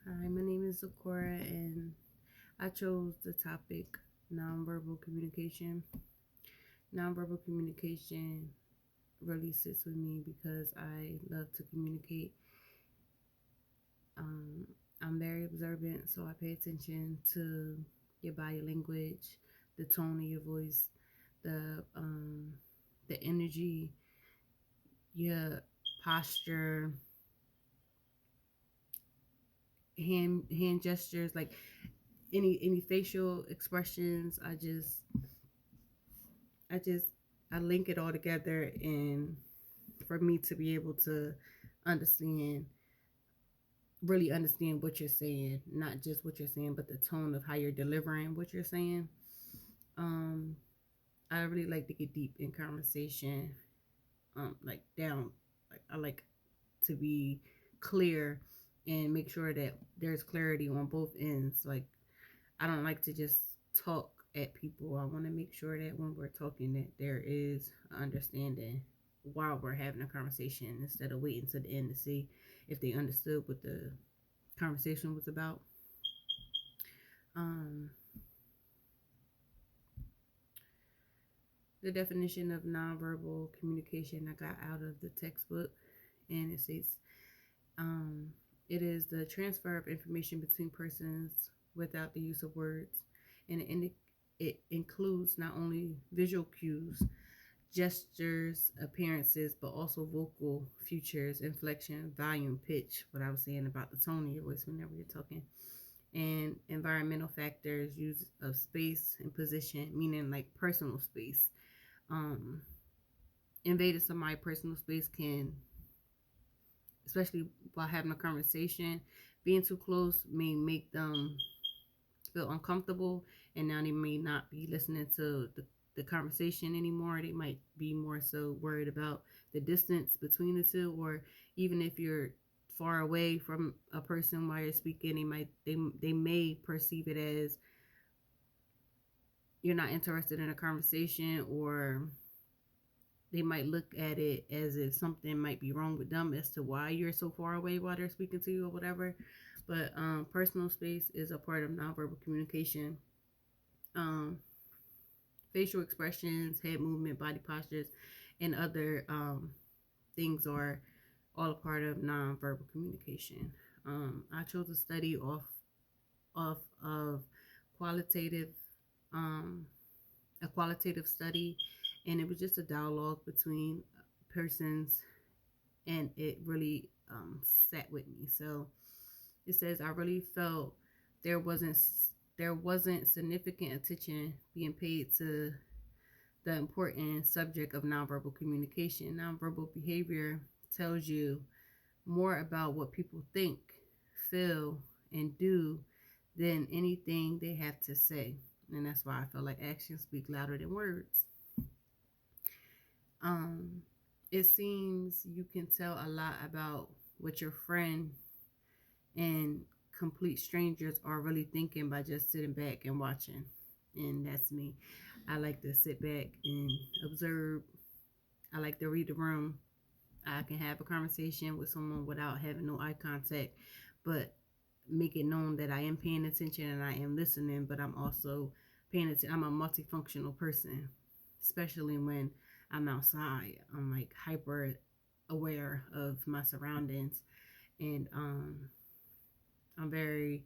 Hi, my name is Zakora, and I chose the topic nonverbal communication. Nonverbal communication really sits with me because I love to communicate. Um, I'm very observant, so I pay attention to your body language, the tone of your voice, the energy, your posture, hand gestures, like any facial expressions. I just I link it all together, and for me to be able to understand really understand what you're saying, not just what you're saying, but the tone of how you're delivering what you're saying. Um, I really like to get deep in conversation, like down. Like I like to be clear and make sure that there's clarity on both ends. Like I don't like to just talk at people. I want to make sure that when we're talking that there is understanding while we're having a conversation instead of waiting to the end to see if they understood what the conversation was about. Um, the definition of nonverbal communication I got out of the textbook, and it says um, it is the transfer of information between persons without the use of words, and it includes not only visual cues, gestures, appearances, but also vocal features, inflection, volume, pitch. What I was saying about the tone of your voice whenever you're talking, and environmental factors, use of space and position, meaning like personal space. Um, Invading somebody's personal space can, especially while having a conversation, being too close may make them feel uncomfortable, and now they may not be listening to the conversation anymore. They might be more so worried about the distance between the two, or even if you're far away from a person while you're speaking, they may perceive it as you're not interested in a conversation, or they might look at it as if something might be wrong with them as to why you're so far away while they're speaking to you or whatever. But personal space is a part of nonverbal communication. Um, Facial expressions, head movement, body postures, and other things are all a part of nonverbal communication. I chose to study off of qualitative um, a qualitative study, and it was just a dialogue between persons, and it really sat with me. So it says I really felt there wasn't there wasn't significant attention being paid to the important subject of nonverbal communication. Nonverbal behavior tells you more about what people think, feel, and do than anything they have to say. And that's why I feel like actions speak louder than words. Um, it seems you can tell a lot about what your friend and complete strangers are really thinking by just sitting back and watching. And that's me. I like to sit back and observe. I like to read the room. I can have a conversation with someone without having no eye contact, but make it known that I am paying attention and I am listening, but I'm also paying attention. I'm a multifunctional person, especially when I'm outside. I'm like hyper aware of my surroundings, and I'm very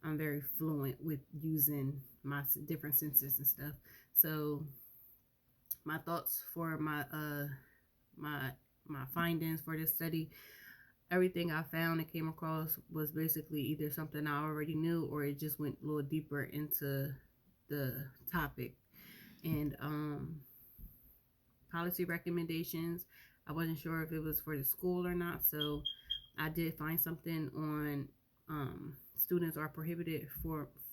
I'm very fluent with using my different senses and stuff. So my thoughts for my my findings for this study, everything I found and came across was basically either something I already knew, or it just went a little deeper into the topic. And policy recommendations, I wasn't sure if it was for the school or not, so I did find something on students are prohibited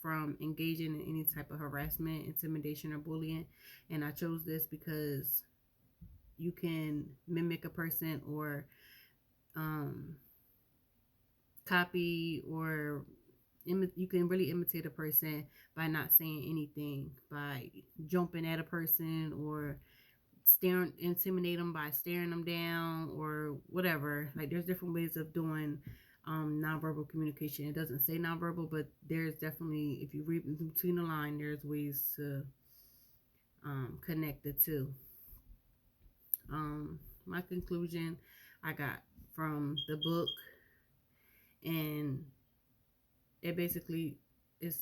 from engaging in any type of harassment, intimidation, or bullying. And I chose this because you can mimic a person, or um, copy, or you can really imitate a person by not saying anything, by jumping at a person, or staring, intimidate them by staring them down, or whatever. Like there's different ways of doing nonverbal communication. It doesn't say nonverbal, but there's definitely, if you read between the line, there's ways to connect the two. My conclusion I got from the book, and it basically it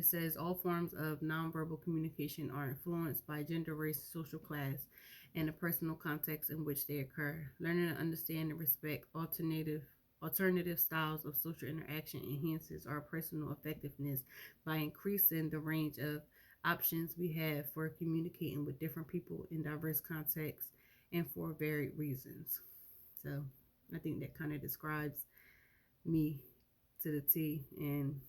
says all forms of nonverbal communication are influenced by gender, race, social class, and the personal context in which they occur. Learning to understand and respect alternative styles of social interaction enhances our personal effectiveness by increasing the range of options we have for communicating with different people in diverse contexts and for varied reasons. So I think that kind of describes me to the T, and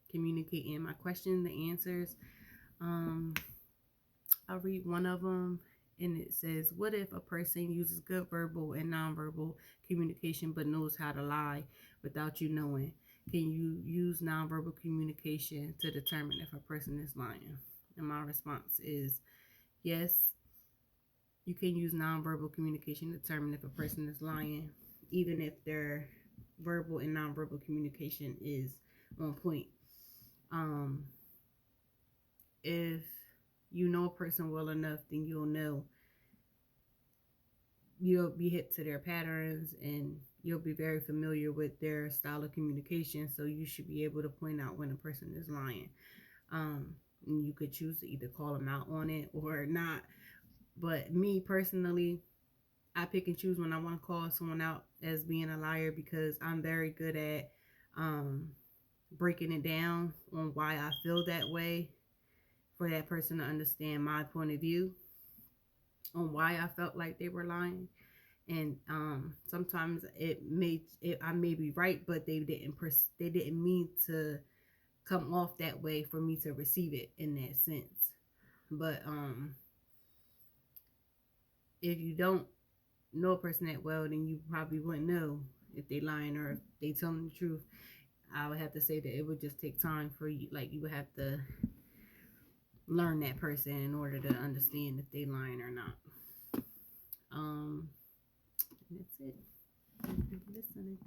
communicating my question, the answers. Um, I'll read one of them, and it says, "What if a person uses good verbal and nonverbal communication but knows how to lie without you knowing? Can you use nonverbal communication to determine if a person is lying?" And my response is yes, you can use nonverbal communication to determine if a person is lying, even if their verbal and nonverbal communication is on point. Um, if you know a person well enough, then you'll be hip to their patterns, and you'll be very familiar with their style of communication. So you should be able to point out when a person is lying. And you could choose to either call them out on it or not. But me personally, I pick and choose when I want to call someone out as being a liar, because I'm very good at breaking it down on why I feel that way, for that person to understand my point of view on why I felt like they were lying. And sometimes I may be right, but they didn't mean to come off that way for me to receive it in that sense. But if you don't know a person that well, then you probably wouldn't know if they lying or if they telling the truth. I would have to say that it would just take time for you. Like, you would have to learn that person in order to understand if they lying or not. That's it. Thank you for listening.